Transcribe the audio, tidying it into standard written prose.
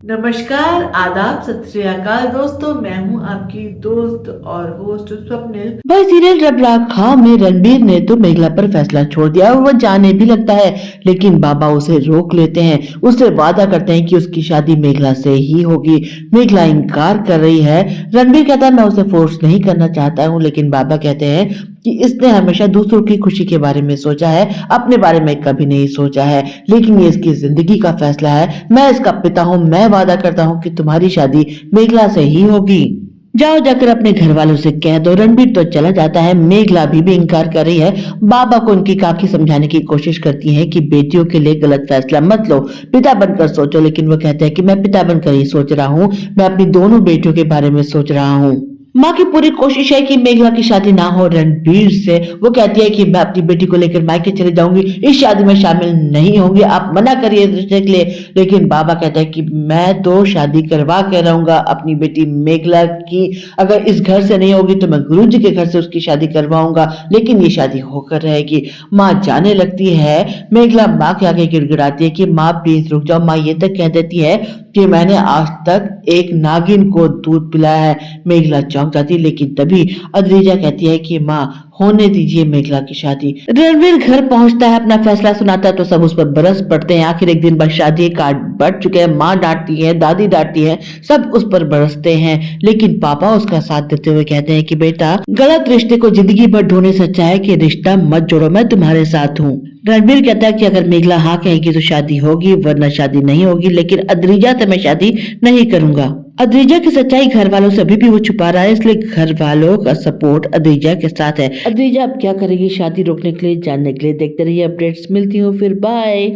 नमस्कार, आदाब, सत श्री अकाल दोस्तों। मैं हूं आपकी दोस्त और होस्ट स्वप्निल। भाई सीरियल रबड़ा खा में रणबीर ने तो मेघला पर फैसला छोड़ दिया और वो जाने भी लगता है, लेकिन बाबा उसे रोक लेते हैं। उससे वादा करते हैं कि उसकी शादी मेघला से ही होगी। मेघला इनकार कर रही है। रणबीर कहता है मैं उसे फोर्स नहीं करना चाहता हूँ, लेकिन बाबा कहते हैं कि इसने हमेशा दूसरों की खुशी के बारे में सोचा है, अपने बारे में कभी नहीं सोचा है। लेकिन ये इसकी जिंदगी का फैसला है। मैं इसका पिता हूँ, मैं वादा करता हूँ कि तुम्हारी शादी मेघला से ही होगी। जाओ जाकर अपने घर वालों से कह दो। रणबीर तो चला जाता है। मेघला भी इनकार कर रही है। बाबा को उनकी काकी समझाने की कोशिश करती है कि बेटियों के लिए गलत फैसला मत लो, पिता बनकर सोचो। लेकिन वो कहते हैं कि मैं पिता बनकर ही सोच रहा हूँ, मैं अपनी दोनों बेटियों के बारे में सोच रहा हूँ। माँ की पूरी कोशिश है कि मेघला की शादी ना हो रणबीर से। वो कहती है कि मैं अपनी बेटी को लेकर मायके चले जाऊंगी, इस शादी में शामिल नहीं होंगी, आप मना करिए इस रिश्ते के लिए। लेकिन बाबा कहता है कि मैं तो शादी करवा के रहूंगा अपनी बेटी मेघला की। अगर इस घर से नहीं होगी तो मैं गुरुजी के घर से उसकी शादी करवाऊंगा, लेकिन ये शादी होकर रहेगी। माँ जाने लगती है। मेघला माँ के आगे गिड़गिड़ाती है कि माँ प्लीज रुक जाओ। माँ ये तक कह देती है कि मैंने आज तक एक नागिन को दूध पिलाया है। मेघला चौंक जाती है, लेकिन तभी अद्रिजा कहती है कि माँ होने दीजिए मेघला की शादी। रणवीर घर पहुंचता है, अपना फैसला सुनाता है तो सब उस पर बरस पड़ते हैं। आखिर एक दिन बाद शादी कार्ड बढ़ चुके हैं। माँ डांटती है, दादी डांटती है, सब उस पर बरसते हैं। लेकिन पापा उसका साथ देते हुए कहते हैं कि बेटा गलत रिश्ते को जिंदगी भर ढोने से अच्छा है कि रिश्ता मत जोड़ो, मैं तुम्हारे साथ हूँ। रणबीर कहता है कि अगर मेघला हाँ कहेगी तो शादी होगी, वरना शादी नहीं होगी। लेकिन अद्रिजा से मैं शादी नहीं करूंगा। अद्रिजा की सच्चाई घर वालों से अभी भी वो छुपा रहा है, इसलिए घर वालों का सपोर्ट अद्रिजा के साथ है। अद्रिजा अब क्या करेगी शादी रोकने के लिए, जानने के लिए देखते रहिए अपडेट्स। मिलती हूँ फिर, बाय।